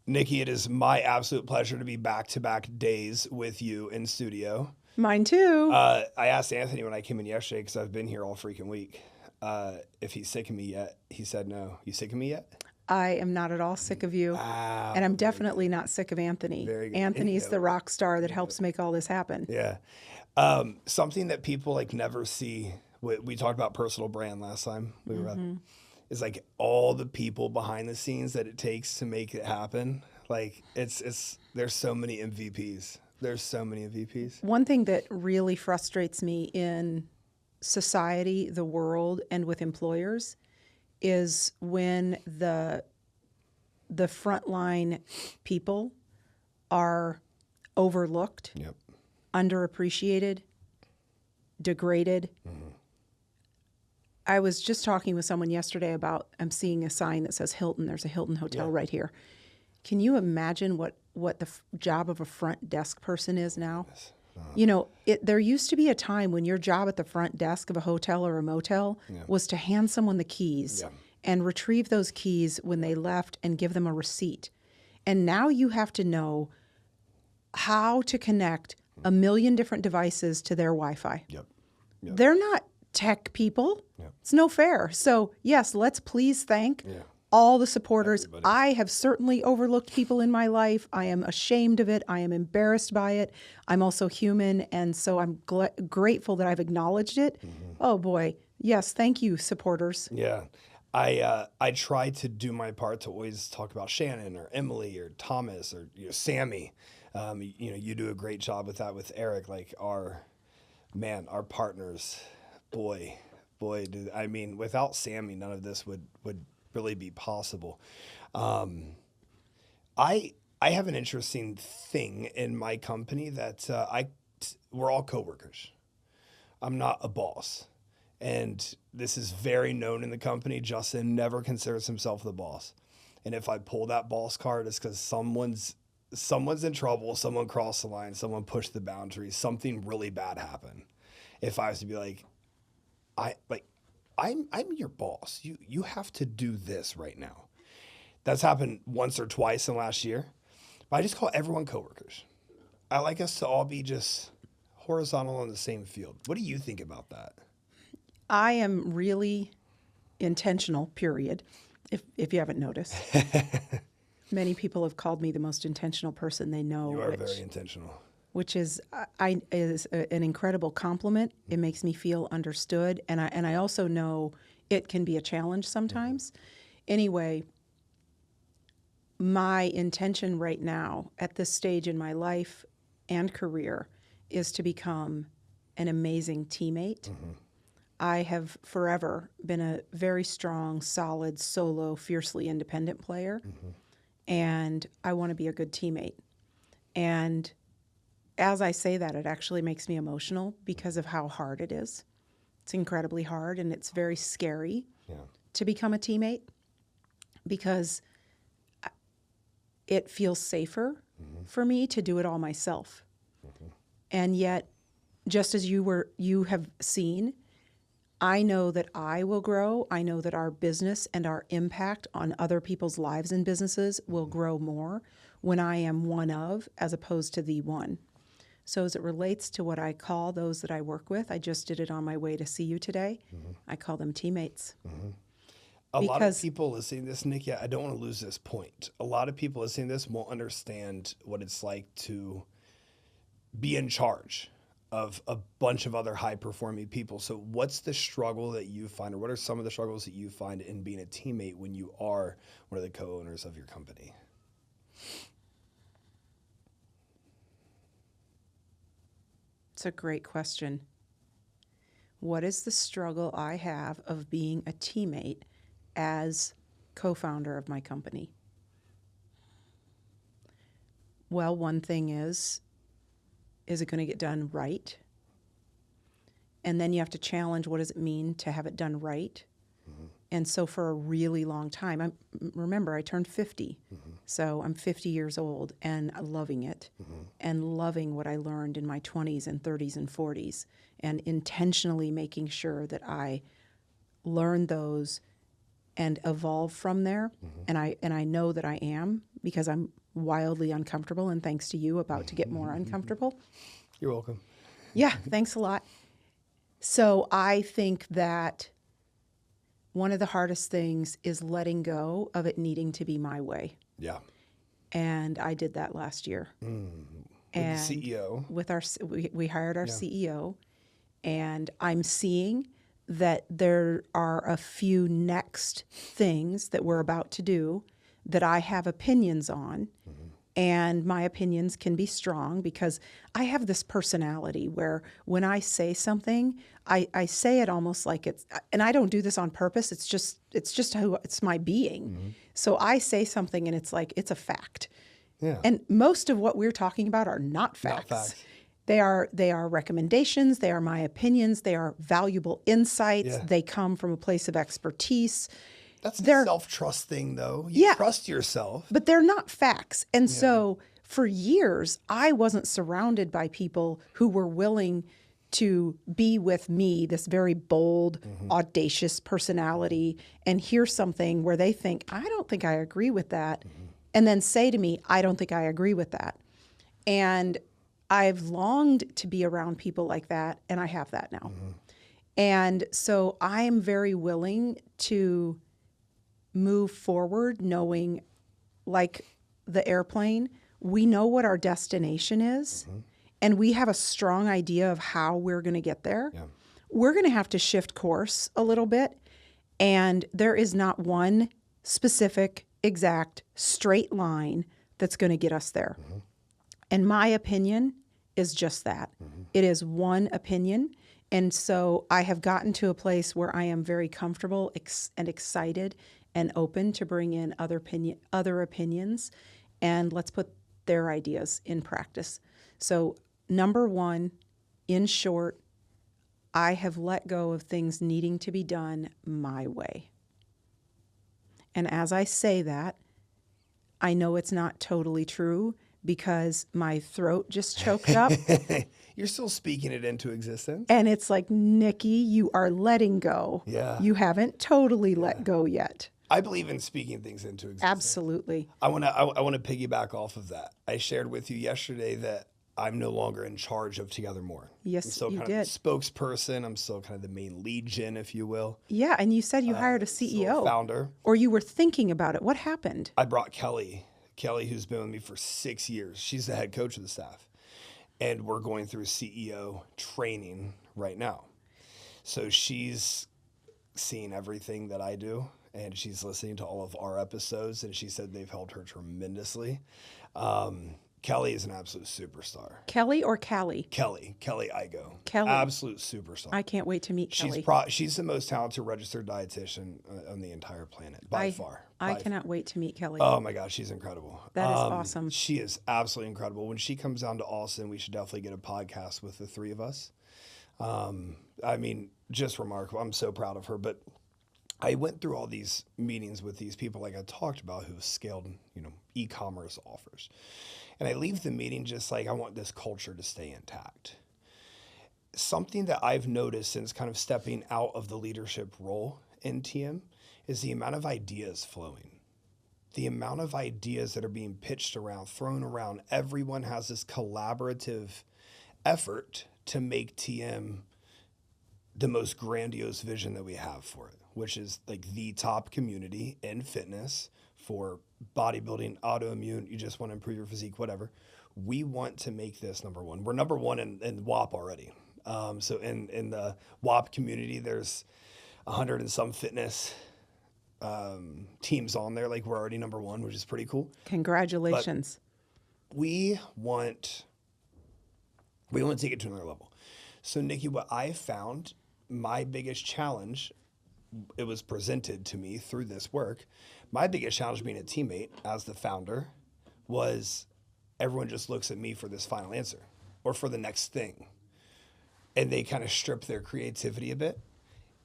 Nickie, it is my absolute pleasure to be back-to-back days with you in studio. Mine too. I asked Anthony when I came in yesterday, because I've been here all freaking week, if he's sick of me yet. He said no. You sick of me yet? I am not at all sick of you. Ah, And I'm definitely not sick of Anthony. very good. Anthony's the rock star that helps make all this happen. Yeah. Something that people like never see. We talked about personal brand last time we were up. Is like all the people behind the scenes that it takes to make it happen. Like it's there's so many MVPs. There's so many MVPs. One thing that really frustrates me in society, the world, and with employers is when the frontline people are overlooked, Yep. underappreciated, degraded. I was just talking with someone yesterday about, I'm seeing a sign that says Hilton. There's a Hilton hotel right here. Can you imagine what the job of a front desk person is now? You know, there used to be a time when your job at the front desk of a hotel or a motel was to hand someone the keys and retrieve those keys when they left and give them a receipt. And now you have to know how to connect a million different devices to their Wi-Fi. Yep. They're not tech people. It's no fair. So yes, let's please thank all the supporters. Everybody. I have certainly overlooked people in my life. I am ashamed of it. I am embarrassed by it. I'm also human, and so I'm grateful that I've acknowledged it. Oh boy, yes, thank you, supporters. Yeah. I try to do my part to always talk about Shannon or Emily or Thomas or Sammy. You do a great job with that with Eric. Like our partners. Boy, I mean, without Sammy, none of this would really be possible. I have an interesting thing in my company that we're all coworkers. I'm not a boss. And this is very known in the company. Justin never considers himself the boss. And if I pull that boss card, it's because someone's in trouble, someone crossed the line, someone pushed the boundaries, something really bad happened. If I was to be like, I'm your boss. You have to do this right now. That's happened once or twice in the last year. But I just call everyone coworkers. I like us to all be just horizontal on the same field. What do you think about that? I am really intentional, period, if you haven't noticed. Many people have called me the most intentional person they know. You are very intentional. Which is an incredible compliment. It makes me feel understood, and I also know it can be a challenge sometimes. Anyway, my intention right now at this stage in my life and career is to become an amazing teammate. I have forever been a very strong, solid, solo, fiercely independent player, and I want to be a good teammate. And as I say that, it actually makes me emotional because of how hard it is. It's incredibly hard, and it's very scary to become a teammate because it feels safer for me to do it all myself. And yet, just as you have seen, I know that I will grow. I know that our business and our impact on other people's lives and businesses will grow more when I am one of as opposed to the one. So as it relates to what I call those that I work with, I just did it on my way to see you today. I call them teammates. A lot of people listening to this, Nickie, I don't want to lose this point. A lot of people listening to this won't understand what it's like to be in charge of a bunch of other high-performing people. So what's the struggle that you find, or what are some of the struggles that you find in being a teammate when you are one of the co-owners of your company? It's a great question. What is the struggle I have of being a teammate as co-founder of my company? Well, one thing is it going to get done right? And then you have to challenge, what does it mean to have it done right? And so for a really long time, remember, I turned 50. So I'm 50 years old and loving it and loving what I learned in my 20s and 30s and 40s and intentionally making sure that I learn those and evolve from there. And I know that I am because I'm wildly uncomfortable, and thanks to you, about to get more uncomfortable. You're welcome. Yeah, thanks a lot. So I think that one of the hardest things is letting go of it needing to be my way. Yeah. And I did that last year. With the CEO. With we hired our CEO, and I'm seeing that there are a few next things that we're about to do that I have opinions on. And my opinions can be strong because I have this personality where when I say something, I say it almost like it's, and I don't do this on purpose. It's just who, it's my being. So I say something and it's like, it's a fact. Yeah. And most of what we're talking about are not facts. Not facts. They are recommendations. They are my opinions. They are valuable insights. Yeah. They come from a place of expertise. That's a self-trust thing, though. You trust yourself. But they're not facts. And so for years, I wasn't surrounded by people who were willing to be with me, this very bold, audacious personality, and hear something where they think, I don't think I agree with that, and then say to me, I don't think I agree with that. And I've longed to be around people like that, and I have that now. And so I am very willing to move forward knowing, like the airplane, we know what our destination is, and we have a strong idea of how we're going to get there. Yeah. We're going to have to shift course a little bit, and there is not one specific, exact, straight line that's going to get us there. And my opinion is just that. It is one opinion. And so I have gotten to a place where I am very comfortable and excited and open to bring in other opinions, and let's put their ideas in practice. So number one, in short, I have let go of things needing to be done my way. And as I say that, I know it's not totally true because my throat just choked up. You're still speaking it into existence. And it's like, Nickie, you are letting go. Yeah. You haven't totally let go yet. I believe in speaking things into existence. Absolutely. I want to piggyback off of that. I shared with you yesterday that I'm no longer in charge of Together More. Yes, I'm still you kind did. of the spokesperson. I'm still kind of the main lead gen, if you will. Yeah, and you said you hired a CEO. Founder. Or you were thinking about it. What happened? I brought Kelly, who's been with me for 6 years. She's the head coach of the staff. And we're going through CEO training right now. So she's seen everything that I do, and she's listening to all of our episodes, and she said they've helped her tremendously. Kelly is an absolute superstar. Kelly or Callie? Kelly Igo. Kelly. Absolute superstar. I can't wait to meet Kelly. She's the most talented registered dietitian on the entire planet, by far. I cannot wait to meet Kelly. Oh my gosh, she's incredible. That is awesome. She is absolutely incredible. When she comes down to Austin, we should definitely get a podcast with the three of us. I mean, just remarkable. I'm so proud of her. But I went through all these meetings with these people like I talked about who have scaled, e-commerce offers. And I leave the meeting just like, I want this culture to stay intact. Something that I've noticed since kind of stepping out of the leadership role in TM is the amount of ideas flowing. The amount of ideas that are being pitched around, thrown around. Everyone has this collaborative effort to make TM the most grandiose vision that we have for it, which is like the top community in fitness for bodybuilding, autoimmune, you just want to improve your physique, whatever. We want to make this number one. We're number one in WAP already. So in the WAP community, there's 100 and some fitness teams on there. Like we're already number one, which is pretty cool. Congratulations. But we want to take it to another level. So Nickie, what I found, my biggest challenge, it was presented to me through this work. My biggest challenge being a teammate as the founder was everyone just looks at me for this final answer or for the next thing. And they kind of strip their creativity a bit.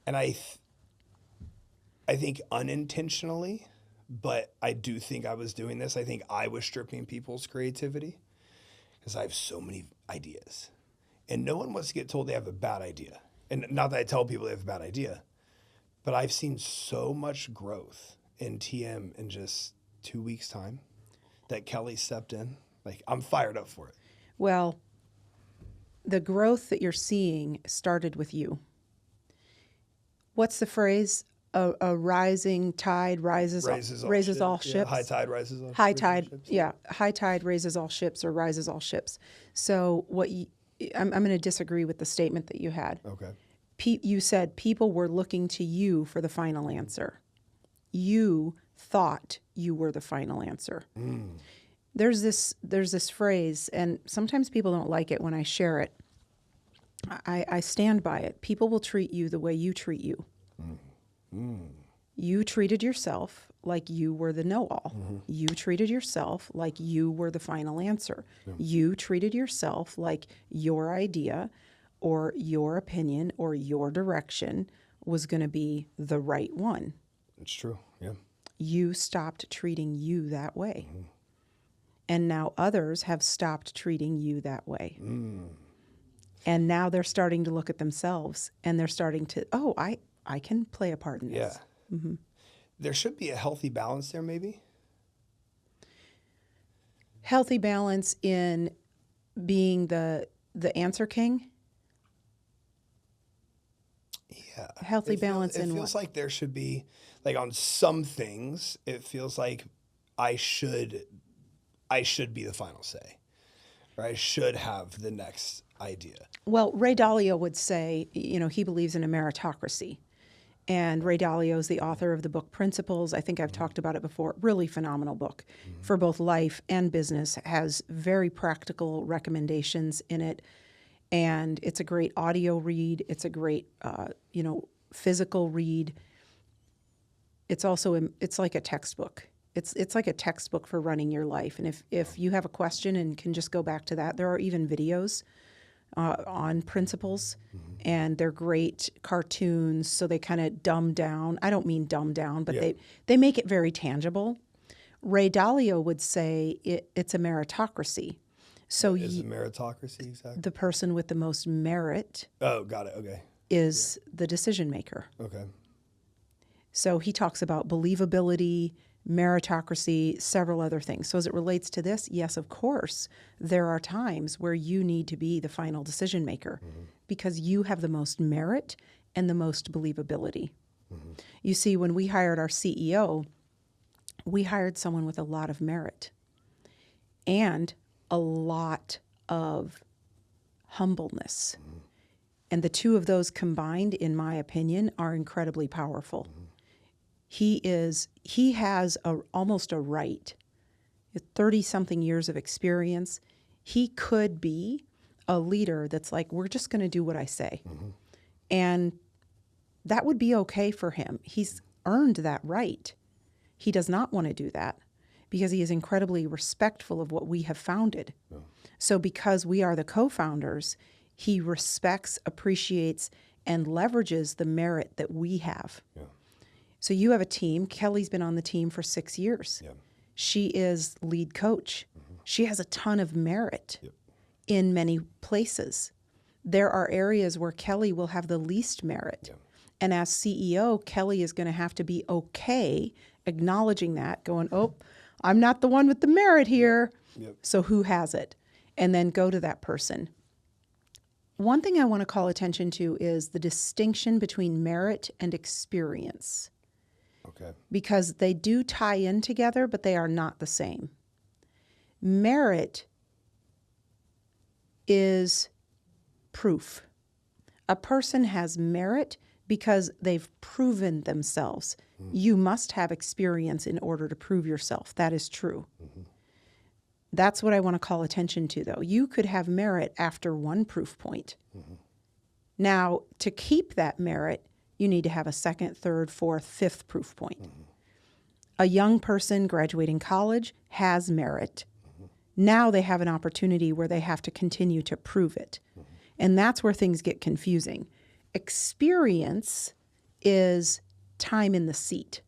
And I think unintentionally, but I do think I was doing this. I think I was stripping people's creativity because I have so many ideas. And no one wants to get told they have a bad idea. And not that I tell people they have a bad idea, but I've seen so much growth in TM in just 2 weeks' time. that Kelly stepped in? Like, I'm fired up for it. Well, the growth that you're seeing started with you. What's the phrase? A rising tide raises all ships. Yeah, high tide rises all High raises tide, all ships. yeah. High tide raises all ships or rises all ships. So I'm going to disagree with the statement that you had. Okay. You said people were looking to you for the final answer. You thought you were the final answer. There's this phrase, and sometimes people don't like it when I share it. I stand by it. People will treat you the way you treat you. You treated yourself like you were the know-all. You treated yourself like you were the final answer. You treated yourself like your idea or your opinion or your direction was going to be the right one. It's true, yeah. You stopped treating you that way. And now others have stopped treating you that way. And now they're starting to look at themselves and they're starting to, I can play a part in this. Yeah. There should be a healthy balance there, maybe? Healthy balance in being the answer king? Yeah. Healthy balance in what? It feels like there should be, like on some things, it feels like I should be the final say. Or I should have the next idea. Well, Ray Dalio would say, he believes in a meritocracy. And Ray Dalio is the author of the book Principles. I think I've talked about it before. Really phenomenal book for both life and business. Has very practical recommendations in it. And it's a great audio read. It's a great, physical read. It's also, it's like a textbook. It's like a textbook for running your life. And if you have a question and can just go back to that, there are even videos on Principles, and they're great cartoons, so they kind of dumb down. I don't mean dumb down, but they make it very tangible. Ray Dalio would say it's a meritocracy. So What is a meritocracy exactly? The person with the most merit Oh, got it. Okay. is the decision maker. Okay. So he talks about believability, meritocracy, several other things. So as it relates to this, yes, of course, there are times where you need to be the final decision maker because you have the most merit and the most believability. You see, when we hired our CEO, we hired someone with a lot of merit and a lot of humbleness. And the two of those combined, in my opinion, are incredibly powerful. He has almost a right, 30-something years of experience. He could be a leader that's like, we're just going to do what I say. And that would be okay for him. He's earned that right. He does not want to do that because he is incredibly respectful of what we have founded. So because we are the co-founders, he respects, appreciates, and leverages the merit that we have. So you have a team. Kelly's been on the team for 6 years. She is lead coach. She has a ton of merit in many places. There are areas where Kelly will have the least merit. And as CEO, Kelly is going to have to be okay acknowledging that, going, oh, I'm not the one with the merit here. So who has it? And then go to that person. One thing I want to call attention to is the distinction between merit and experience. Because they do tie in together, but they are not the same. Merit is proof. A person has merit because they've proven themselves. You must have experience in order to prove yourself. That is true. That's what I want to call attention to, though. You could have merit after one proof point. Now, to keep that merit, you need to have a second, third, fourth, fifth proof point. A young person graduating college has merit. Now they have an opportunity where they have to continue to prove it. And that's where things get confusing. Experience is time in the seat.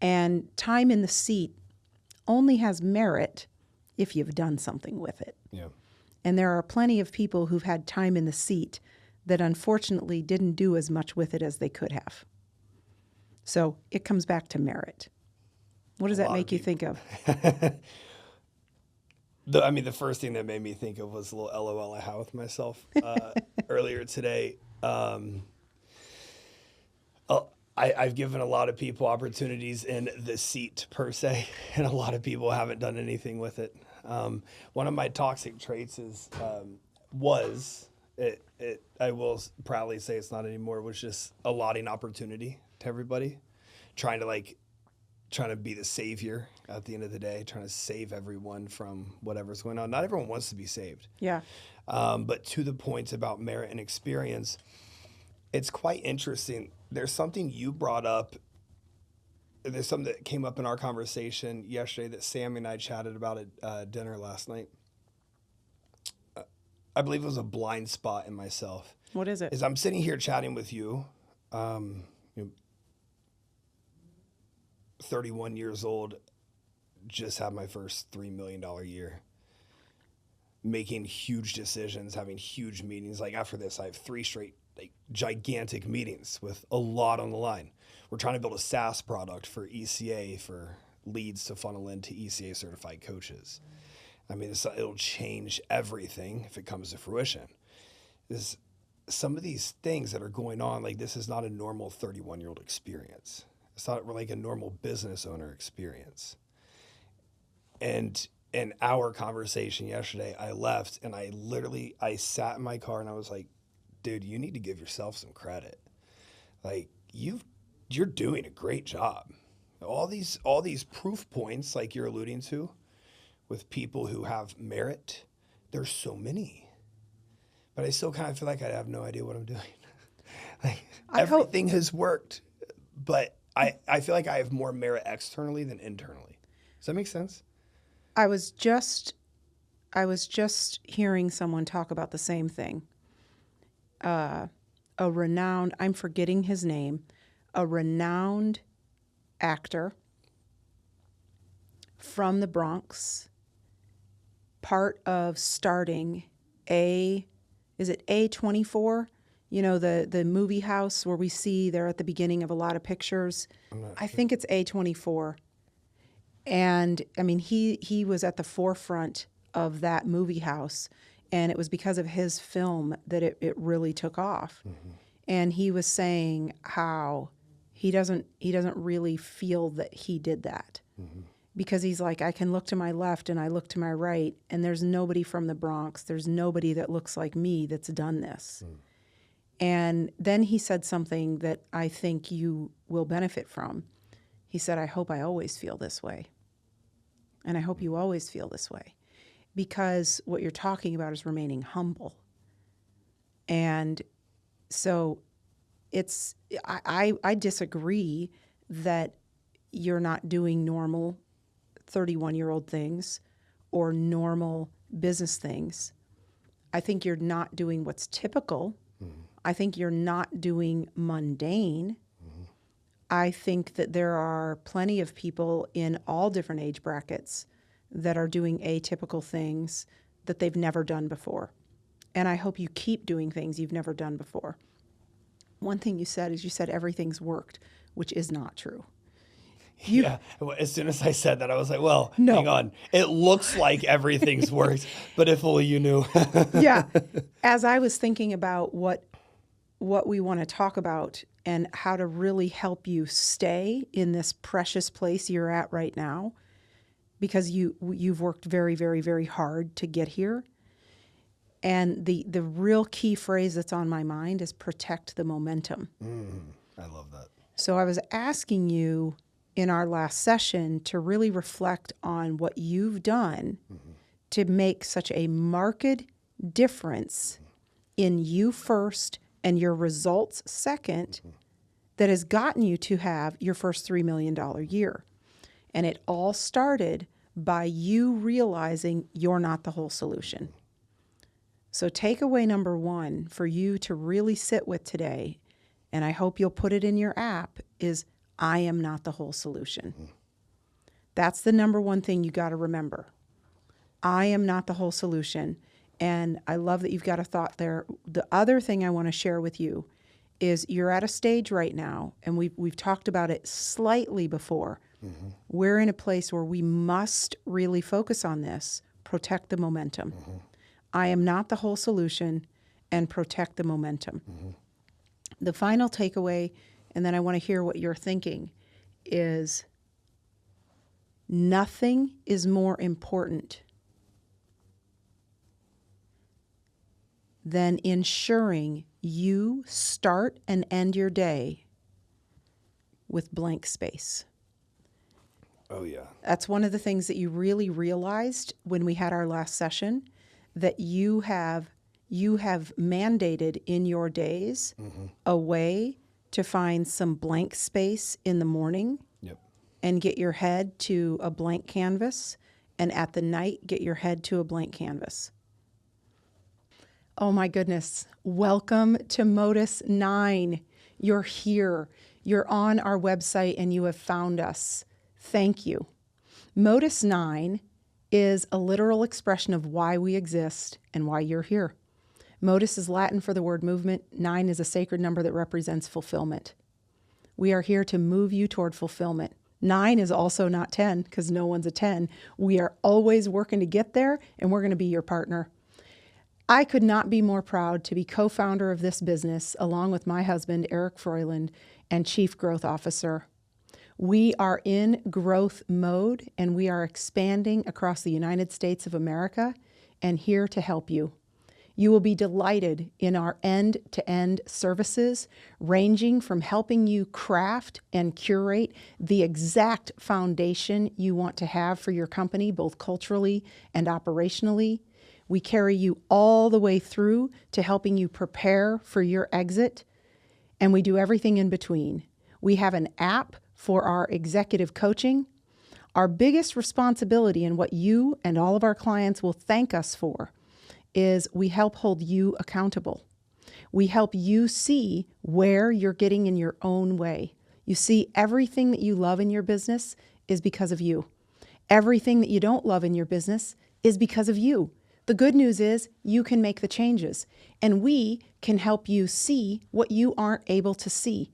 And time in the seat only has merit if you've done something with it. And there are plenty of people who've had time in the seat that unfortunately didn't do as much with it as they could have. So it comes back to merit. What does that make you think of? The first thing that made me think of was a little LOL I had with myself earlier today. I've given a lot of people opportunities in the seat per se, and a lot of people haven't done anything with it. One of my toxic traits I will proudly say it's not anymore, was just allotting opportunity to everybody, trying to be the savior at the end of the day, trying to save everyone from whatever's going on. Not everyone wants to be saved. Yeah. But to the points about merit and experience, it's quite interesting. There's something you brought up. There's something that came up in our conversation yesterday that Sammy and I chatted about at dinner last night. I believe it was a blind spot in myself. What is it? Is I'm sitting here chatting with you, 31 years old, just had my first $3 million year, making huge decisions, having huge meetings. Like after this, I have 3 straight gigantic meetings with a lot on the line. We're trying to build a SaaS product for ECA, for leads to funnel into ECA certified coaches. I mean, it'll change everything if it comes to fruition. Some of these things that are going on, like this is not a normal 31-year-old experience. It's not like a normal business owner experience. And in our conversation yesterday, I left and I sat in my car and I was like, dude, you need to give yourself some credit. Like you're doing a great job. All these proof points, like you're alluding to, with people who have merit, there's so many. But I still kind of feel like I have no idea what I'm doing. Like everything has worked, but I feel like I have more merit externally than internally. Does that make sense? I was just hearing someone talk about the same thing. A renowned, I'm forgetting his name, a renowned actor from the Bronx, part of starting is it A24? You know, the movie house where we see they're at the beginning of a lot of pictures. I think it's A24. And I mean, he was at the forefront of that movie house, and it was because of his film that it really took off. Mm-hmm. And he was saying how he doesn't really feel that he did that. Mm-hmm. Because he's like, I can look to my left and I look to my right, and there's nobody from the Bronx. There's nobody that looks like me that's done this. Mm. And then he said something that I think you will benefit from. He said, I hope I always feel this way. And I hope you always feel this way. Because what you're talking about is remaining humble. And so I disagree that you're not doing normal 31-year-old things or normal business things. I think you're not doing what's typical. Mm-hmm. I think you're not doing mundane. Mm-hmm. I think that there are plenty of people in all different age brackets that are doing atypical things that they've never done before. And I hope you keep doing things you've never done before. One thing you said is everything's worked, which is not true. Yeah. As soon as I said that, I was like, well, no. Hang on. It looks like everything's worked, but if only you knew. Yeah. As I was thinking about what we want to talk about and how to really help you stay in this precious place you're at right now, because you've worked very, very, very hard to get here. And the real key phrase that's on my mind is protect the momentum. I love that. So I was asking you in our last session to really reflect on what you've done to make such a marked difference in you first and your results second that has gotten you to have your first $3 million year. And it all started by you realizing you're not the whole solution. So takeaway number 1 for you to really sit with today, and I hope you'll put it in your app, is I am not the whole solution. That's the number 1 thing you got to remember. I am not the whole solution. And I love that you've got a thought there. The other thing I want to share with you is you're at a stage right now, and we've talked about it slightly before. Mm-hmm. We're in a place where we must really focus on this protect the momentum. I am not the whole solution, and protect the momentum. The final takeaway, and then I want to hear what you're thinking, is nothing is more important than ensuring you start and end your day with blank space. Oh, yeah. That's one of the things that you really realized when we had our last session, that you have mandated in your days a way to find some blank space in the morning. Yep. And get your head to a blank canvas, and at the night, get your head to a blank canvas. Oh my goodness. Welcome to Motus 9. You're here. You're on our website and you have found us. Thank you. Motus 9 is a literal expression of why we exist and why you're here. Motus is Latin for the word movement. 9 is a sacred number that represents fulfillment. We are here to move you toward fulfillment. 9 is also not 10 because no one's a 10. We are always working to get there, and we're going to be your partner. I could not be more proud to be co-founder of this business along with my husband, Nickie Froiland, and Chief Growth Officer. We are in growth mode, and we are expanding across the United States of America and here to help you. You will be delighted in our end-to-end services, ranging from helping you craft and curate the exact foundation you want to have for your company, both culturally and operationally. We carry you all the way through to helping you prepare for your exit, and we do everything in between. We have an app for our executive coaching. Our biggest responsibility, and what you and all of our clients will thank us for, is we help hold you accountable. We help you see where you're getting in your own way. You see, everything that you love in your business is because of you. Everything that you don't love in your business is because of you. The good news is you can make the changes, and we can help you see what you aren't able to see.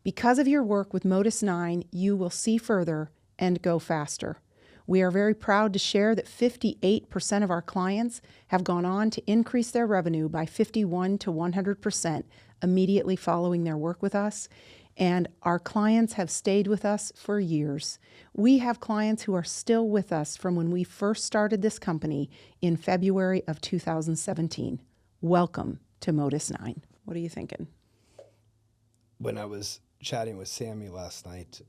Because of your work with Motus 9, you will see further and go faster. We are very proud to share that 58% of our clients have gone on to increase their revenue by 51 to 100% immediately following their work with us. And our clients have stayed with us for years. We have clients who are still with us from when we first started this company in February of 2017. Welcome to Motus 9. What are you thinking? When I was chatting with Sammy last night,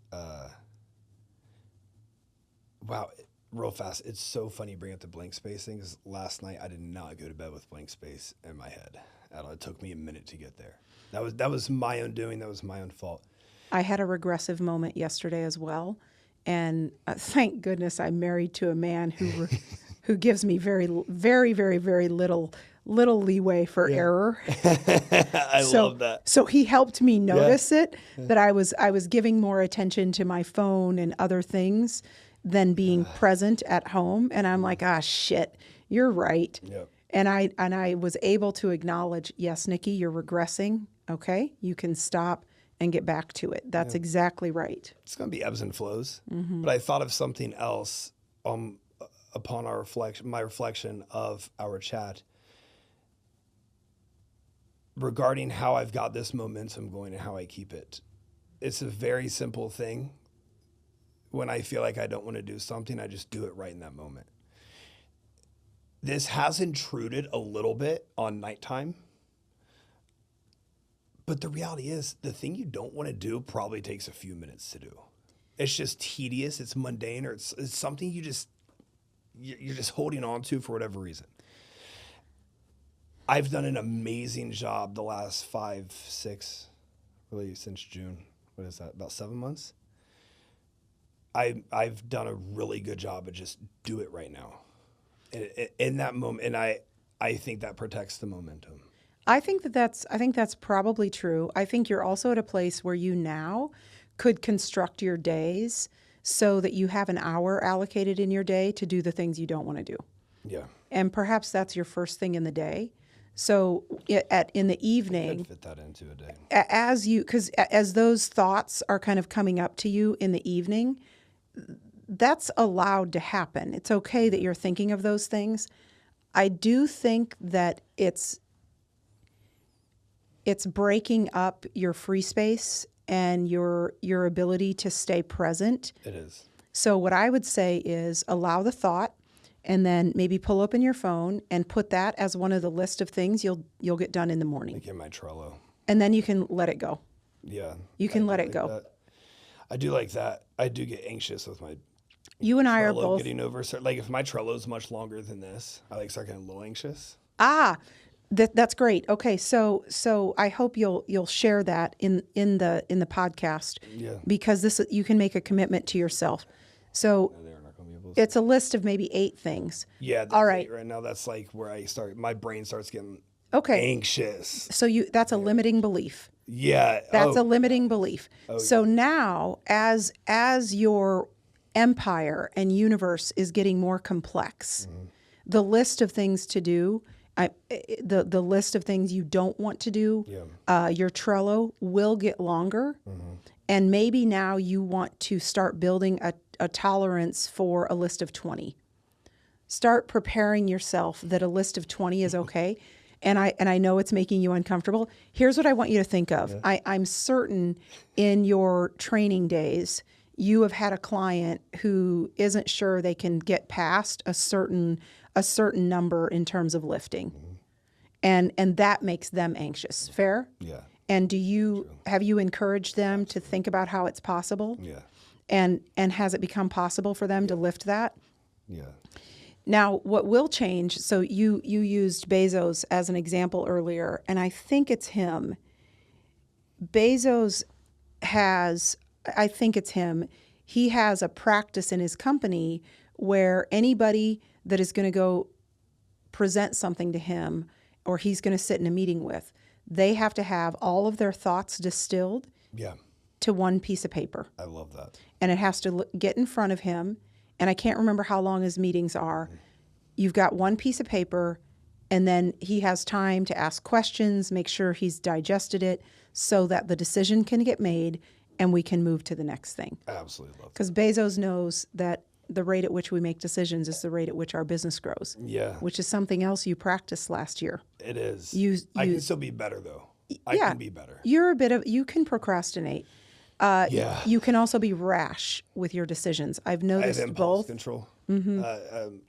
wow, real fast. It's so funny you bring up the blank space thing, because last night I did not go to bed with blank space in my head at all. It took me a minute to get there. That was my own doing. That was my own fault. I had a regressive moment yesterday as well, and thank goodness I'm married to a man who gives me very, very, very, very little leeway for error. I love that. So he helped me notice it, that I was giving more attention to my phone and other things than being present at home. And I'm like, shit, you're right. Yep. And I was able to acknowledge, yes, Nickie, you're regressing. Okay, you can stop and get back to it. That's exactly right. It's going to be ebbs and flows. But I thought of something else upon my reflection of our chat regarding how I've got this momentum going and how I keep it. It's a very simple thing. When I feel like I don't want to do something, I just do it right in that moment. This has intruded a little bit on nighttime. But the reality is, the thing you don't want to do probably takes a few minutes to do. It's just tedious, it's mundane, or it's something you're just holding on to for whatever reason. I've done an amazing job the last 5, 6, really since June. What is that, about 7 months? I've done a really good job of just do it right now. In that moment, and I think that protects the momentum. I think that's probably true. I think you're also at a place where you now could construct your days so that you have an hour allocated in your day to do the things you don't want to do. Yeah. And perhaps that's your first thing in the day. So in the evening, I'd fit that into a day. As those thoughts are kind of coming up to you in the evening, that's allowed to happen. It's okay that you're thinking of those things. I do think that it's breaking up your free space and your ability to stay present. It is. So what I would say is allow the thought, and then maybe pull open your phone and put that as one of the list of things you'll get done in the morning. Like in my Trello. And then you can let it go. Yeah. You can let it go. That. I do like that. I do get anxious with my You and I are Trello both. getting over. Like if my Trello is much longer than this, I like start getting a little anxious. That's great. Okay, so I hope you'll share that in the podcast. Yeah. Because you can make a commitment to yourself. So They're not gonna be able to. it's a list of maybe 8 things. Yeah. All right. Right now, that's like where I start. My brain starts getting anxious. So that's a limiting belief. Yeah. That's a limiting belief. So now, as your empire and universe is getting more complex, the list of things to do, the list of things you don't want to do, your Trello will get longer. And maybe now you want to start building a tolerance for a list of 20. Start preparing yourself that a list of 20 is okay. And I know it's making you uncomfortable. Here's what I want you to think of. I'm certain in your training days, you have had a client who isn't sure they can get past a certain number in terms of lifting. And that makes them anxious. Fair? Yeah. And have you encouraged them to think about how it's possible? Yeah. And has it become possible for them to lift that? Yeah. Now, what will change, so you used Bezos as an example earlier, and I think it's him. Bezos I think it's him. He has a practice in his company where anybody that is going to go present something to him or he's going to sit in a meeting with, they have to have all of their thoughts distilled to one piece of paper. I love that. And it has to get in front of him. And I can't remember how long his meetings are. You've got one piece of paper, and then he has time to ask questions, make sure he's digested it so that the decision can get made and we can move to the next thing. I absolutely love that. Because Bezos knows that the rate at which we make decisions is the rate at which our business grows. Yeah. Which is something else you practiced last year. It is. I can still be better, though. I can be better. You can procrastinate. You can also be rash with your decisions. I've noticed I have impulse both. control.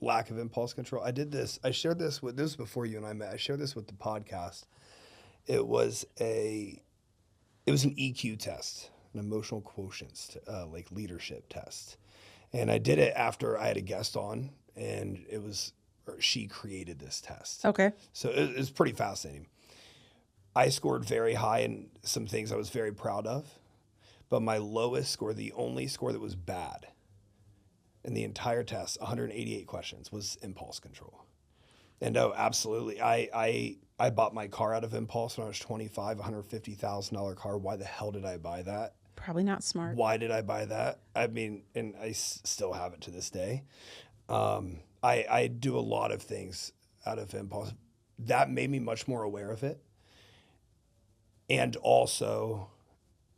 Lack of impulse control. I did this. I shared this with, this was before you and I met. I shared this with the podcast. It was an EQ test, an emotional quotients, like leadership test. And I did it after I had a guest on, and she created this test. Okay. So it was pretty fascinating. I scored very high in some things I was very proud of, but my lowest score, the only score that was bad in the entire test, 188 questions, was impulse control. And absolutely. I bought my car out of impulse when I was 25, $150,000 car. Why the hell did I buy that? Probably not smart. Why did I buy that? I mean, and I still have it to this day. I do a lot of things out of impulse. That made me much more aware of it. And also,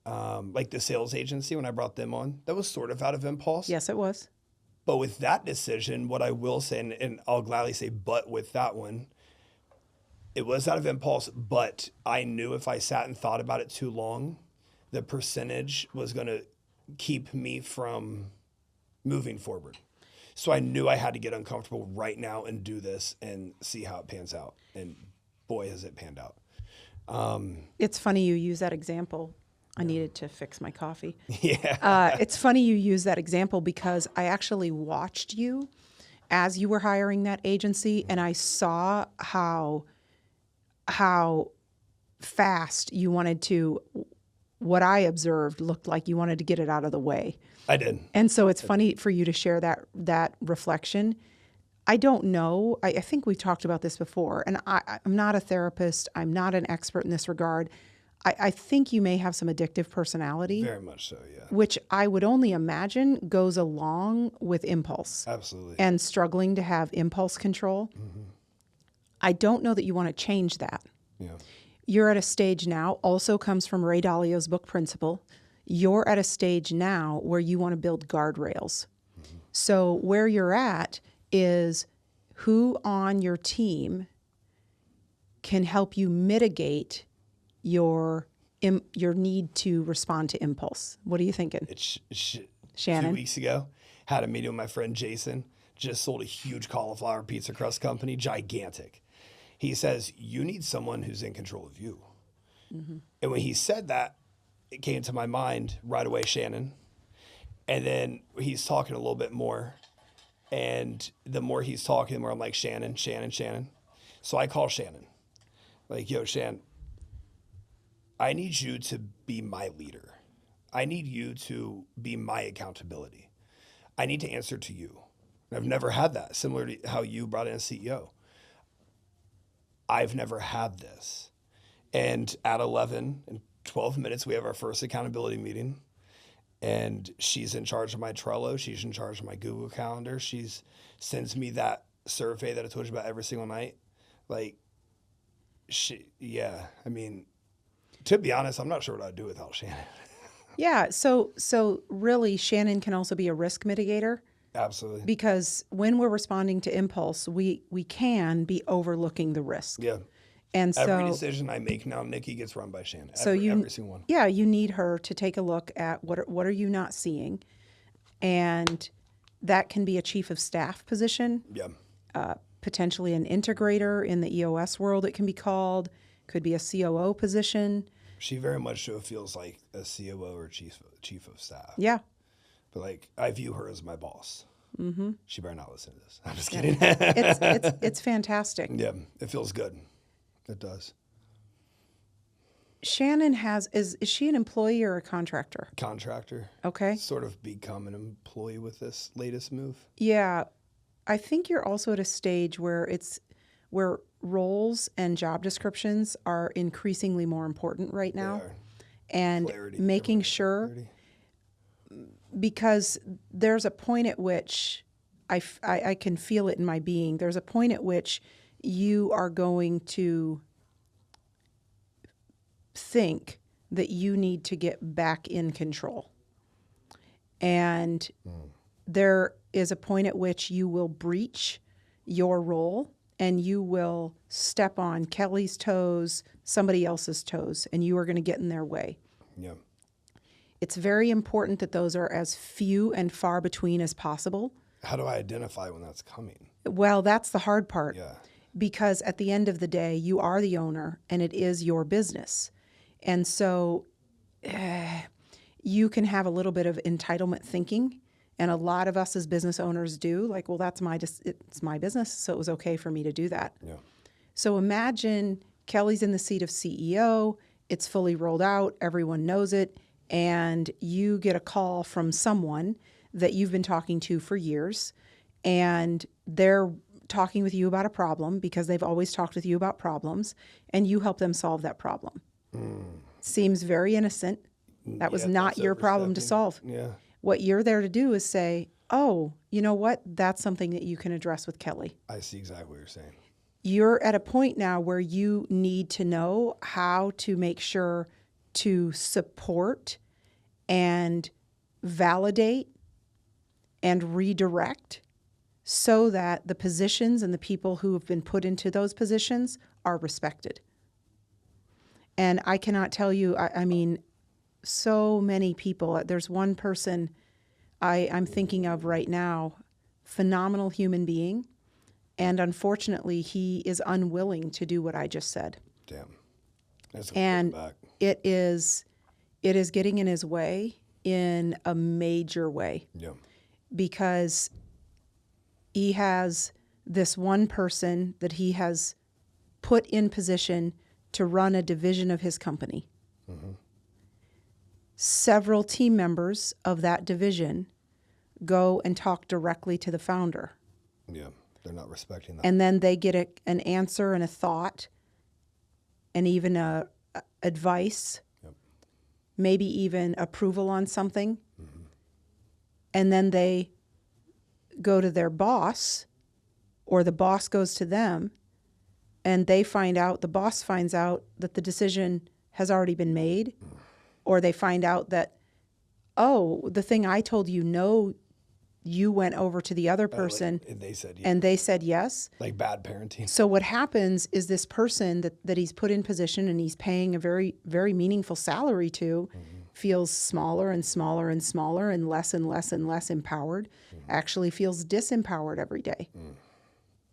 like the sales agency, when I brought them on, that was sort of out of impulse. Yes, it was. But with that decision, what I will say, and I'll gladly say, but with that one, it was out of impulse, but I knew if I sat and thought about it too long, the percentage was going to keep me from moving forward. So I knew I had to get uncomfortable right now and do this and see how it pans out. And boy, has it panned out. It's funny you use that example. I needed to fix my coffee. Yeah. It's funny you use that example because I actually watched you as you were hiring that agency, and I saw how fast you wanted to, what I observed looked like you wanted to get it out of the way. I did. And so it's funny for you to share that reflection. I don't know. I think we've talked about this before, and I'm not a therapist. I'm not an expert in this regard. I think you may have some addictive personality. Very much so, yeah. Which I would only imagine goes along with impulse. Absolutely. And struggling to have impulse control. Mm-hmm. I don't know that you want to change that. Yeah. You're at a stage now, also comes from Ray Dalio's book Principle. You're at a stage now where you want to build guardrails. Mm-hmm. So where you're at is who on your team can help you mitigate your need to respond to impulse. What are you thinking? Shannon? A few weeks ago, had a meeting with my friend Jason, just sold a huge cauliflower pizza crust company, gigantic. He says, you need someone who's in control of you. Mm-hmm. And when he said that, it came to my mind right away, Shannon. And then he's talking a little bit more. And the more he's talking, the more I'm like, Shannon. So I call Shannon. Like, yo, Shan, I need you to be my leader. I need you to be my accountability. I need to answer to you. I've never had that, similar to how you brought in a CEO. I've never had this. And at 11 and 12 minutes, we have our first accountability meeting. And she's in charge of my Trello. She's in charge of my Google Calendar. She sends me that survey that I told you about every single night. Like, I mean, to be honest, I'm not sure what I'd do without Shannon. Yeah. So really, Shannon can also be a risk mitigator. Absolutely. Because when we're responding to impulse, we can be overlooking the risk. Yeah. And so every decision I make now, Nickie, gets run by Shannon. Every single one. Yeah, you need her to take a look at what are you not seeing, and that can be a chief of staff position. Yeah. Potentially an integrator in the EOS world. It can be called. Could be a COO position. She very much so feels like a COO or chief of staff. Yeah. But like, I view her as my boss. Mm-hmm. She better not listen to this. I'm just kidding. It's fantastic. Yeah, it feels good. It does. Shannon is she an employee or a contractor? Contractor. Okay. Sort of become an employee with this latest move. Yeah. I think you're also at a stage where roles and job descriptions are increasingly more important right now. And clarity, making sure, clarity. Because there's a point at which I can feel it in my being. There's a point at which you are going to think that you need to get back in control. And there is a point at which you will breach your role and you will step on Kelly's toes, somebody else's toes, and you are going to get in their way. Yeah. It's very important that those are as few and far between as possible. How do I identify when that's coming? Well, that's the hard part. Yeah. Because at the end of the day, you are the owner and it is your business. And so you can have a little bit of entitlement thinking. And a lot of us as business owners do, like, well, it's my business, so it was okay for me to do that. Yeah. So imagine Kelly's in the seat of CEO, it's fully rolled out, everyone knows it, and you get a call from someone that you've been talking to for years, and they're talking with you about a problem because they've always talked with you about problems, and you help them solve that problem. Seems very innocent. That was not your problem to solve. Yeah. What you're there to do is say, oh, you know what? That's something that you can address with Kelly. I see exactly what you're saying. You're at a point now where you need to know how to make sure to support and validate and redirect so that the positions and the people who have been put into those positions are respected. And I cannot tell you, I mean, so many people. There's one person I'm thinking of right now, phenomenal human being, and unfortunately, he is unwilling to do what I just said. Damn. And it is getting in his way in a major way. Yeah. Because he has this one person that he has put in position to run a division of his company. Mm-hmm. Several team members of that division go and talk directly to the founder. Yeah, they're not respecting that. And then they get an answer and a thought and even advice, maybe even approval on something. Mm-hmm. And then they go to their boss, or the boss goes to them, and the boss finds out that the decision has already been made. Or they find out that, oh, the thing I told you no you went over to the other person And they said, and they said yes. like bad parenting. So what happens is this person that he's put in position and he's paying a very, very meaningful salary to feels smaller and smaller and smaller and less empowered, actually feels disempowered every day.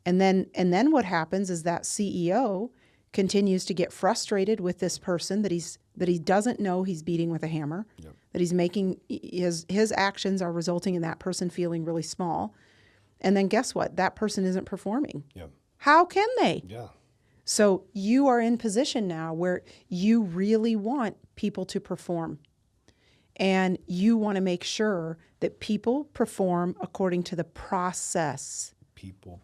And then what happens is that CEO continues to get frustrated with this person that he doesn't know he's beating with a hammer, that he's making his actions are resulting in that person feeling really small. And then guess what? That person isn't performing. How can they? So you are in position now where you really want people to perform. And you want to make sure that people perform according to the process. People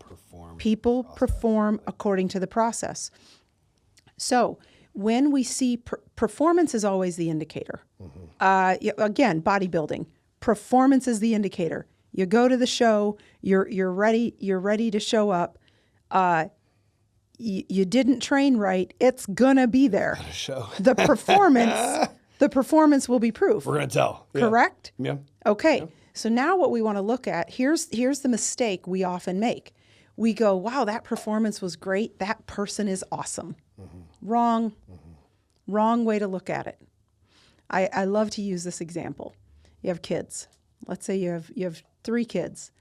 perform according to the process. So when we see performance is always the indicator. Again, bodybuilding, performance is the indicator. You go to the show, you're ready to show up. You didn't train right, it's gonna be there. The performance will be proof. We're gonna tell. Correct? Yeah. Okay. Yeah. So now what we want to look at, here's the mistake we often make. We go, wow, that performance was great. That person is awesome. Wrong. Wrong way to look at it. I love to use this example. You have kids. Let's say you have 3 kids.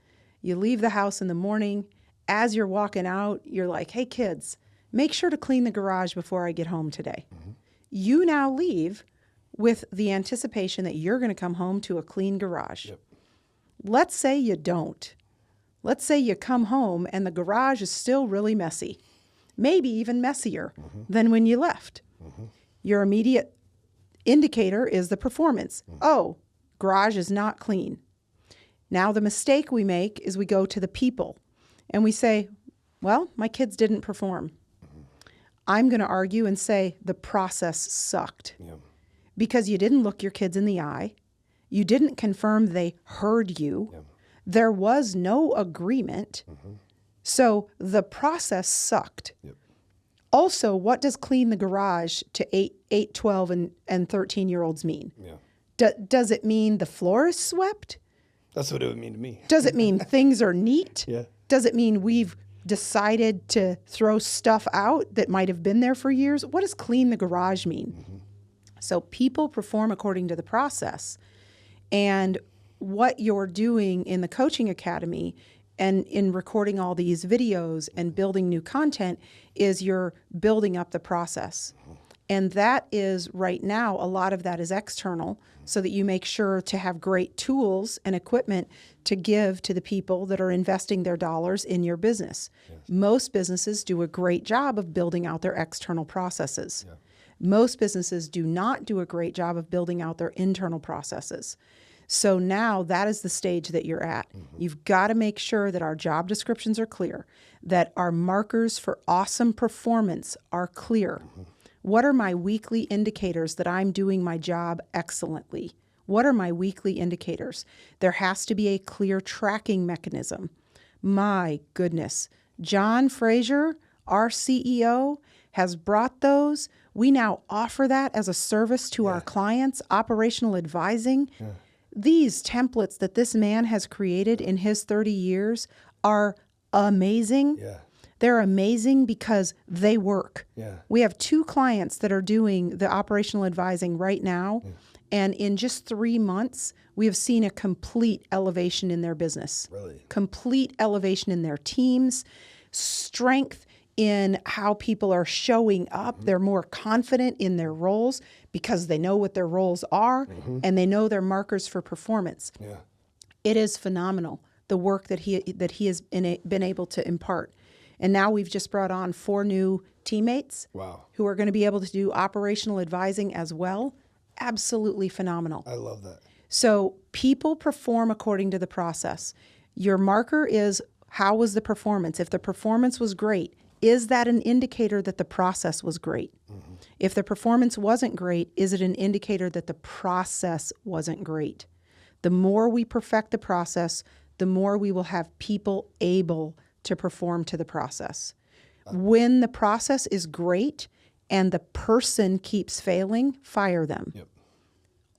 You leave the house in the morning. As you're walking out, you're like, hey, kids, make sure to clean the garage before I get home today. You now leave with the anticipation that you're going to come home to a clean garage. Let's say you don't. Let's say you come home and the garage is still really messy, maybe even messier than when you left. Your immediate indicator is the performance. Oh, garage is not clean. Now the mistake we make is we go to the people and we say, well, my kids didn't perform. I'm going to argue and say the process sucked because you didn't look your kids in the eye. You didn't confirm they heard you. There was no agreement. So the process sucked. Also, what does clean the garage to 8, 12, and 13-year-olds mean? Does it mean the floor is swept? That's what it would mean to me. Does it mean things are neat? Yeah. Does it mean we've decided to throw stuff out that might have been there for years? What does clean the garage mean? So people perform according to the process. And what you're doing in the coaching academy and in recording all these videos and building new content is you're building up the process. And that is right now, a lot of that is external so that you make sure to have great tools and equipment to give to the people that are investing their dollars in your business. Most businesses do a great job of building out their external processes. Most businesses do not do a great job of building out their internal processes. So now that is the stage that you're at. You've got to make sure that our job descriptions are clear, that our markers for awesome performance are clear. What are my weekly indicators that I'm doing my job excellently? What are my weekly indicators? There has to be a clear tracking mechanism. My goodness. John Fraser, our CEO, has brought those. We now offer that as a service to our clients, operational advising. These templates that this man has created in his 30 years are amazing. They're amazing because they work. We have 2 clients that are doing the operational advising right now. And in just 3 months, we have seen a complete elevation in their business. Complete elevation in their teams, strength in how people are showing up. They're more confident in their roles because they know what their roles are and they know their markers for performance. It is phenomenal, the work that he has been able to impart. And now we've just brought on 4 new teammates who are going to be able to do operational advising as well. Absolutely phenomenal. I love that. So people perform according to the process. Your marker is, how was the performance? If the performance was great, is that an indicator that the process was great? If the performance wasn't great, is it an indicator that the process wasn't great? The more we perfect the process, the more we will have people able to perform to the process. When the process is great and the person keeps failing, fire them.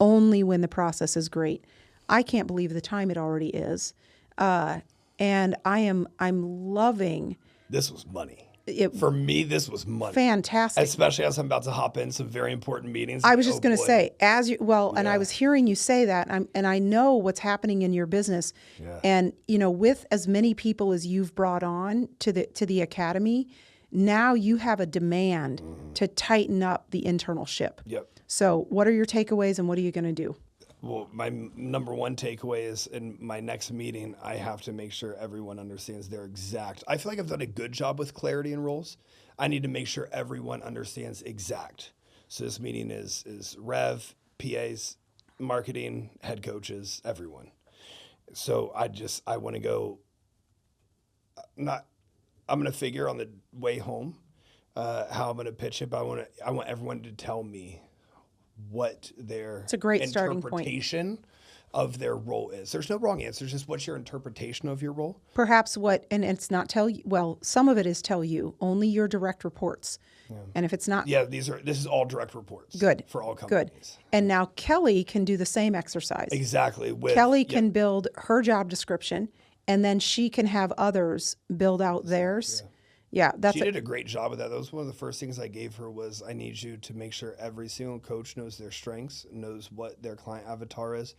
Only when the process is great. I can't believe the time it already is. And I'm loving This was money. it. For me, this was money. Fantastic. Especially as I'm about to hop in some very important meetings. I was just going to boy. say, and I was hearing you say that, and I know what's happening in your business. Yeah. And with as many people as you've brought on to the academy, now you have a demand to tighten up the internal ship. Yep. So, what are your takeaways, and what are you going to do? Well, my number one takeaway is in my next meeting, I have to make sure everyone understands their exact. I feel like I've done a good job with clarity and roles. I need to make sure everyone understands exact. So this meeting is Rev, PAs, marketing, head coaches, everyone. So I want to go. I'm going to figure on the way home how I'm going to pitch it, but I want everyone to tell me what their It's a great starting point. interpretation of their role is. There's no wrong answer. It's just what's your interpretation of your role. Perhaps and it's not tell you. Well, some of it is tell you. Only your direct reports. Yeah. And if it's not, this is all direct reports. Good for all companies. Good. And now Kelly can do the same exercise. Exactly. Kelly can build her job description, and then she can have others build out theirs. Yeah, she did a great job of that. That was one of the first things I gave her was I need you to make sure every single coach knows their strengths, knows what their client avatar is,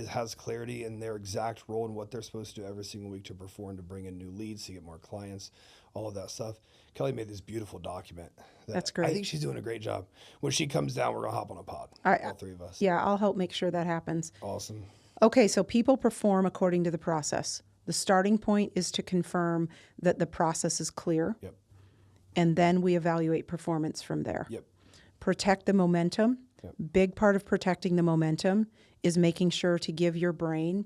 has clarity in their exact role and what they're supposed to do every single week to perform, to bring in new leads, to get more clients, all of that stuff. Kelly made this beautiful document. That's great. I think she's doing a great job. When she comes down, we're going to hop on a pod, all three of us. Yeah, I'll help make sure that happens. Awesome. Okay, so people perform according to the process. The starting point is to confirm that the process is clear. Yep. And then we evaluate performance from there. Yep. Protect the momentum. Yep. Big part of protecting the momentum is making sure to give your brain,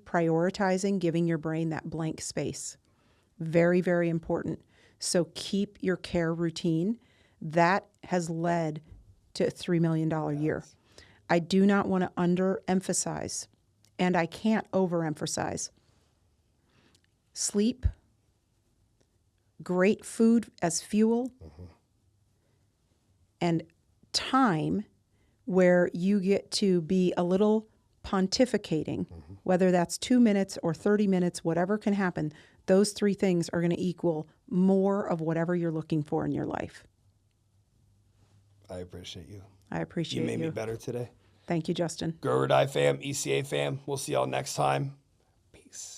giving your brain that blank space. Very, very important. So keep your care routine. That has led to a $3 million year. I do not want to underemphasize, and I can't overemphasize, sleep, great food as fuel, and time where you get to be a little pontificating, whether that's 2 minutes or 30 minutes, whatever can happen. Those three things are going to equal more of whatever you're looking for in your life. I appreciate you. I appreciate you. You made me better today. Thank you, Justin. Grow or Die fam, ECA fam. We'll see y'all next time.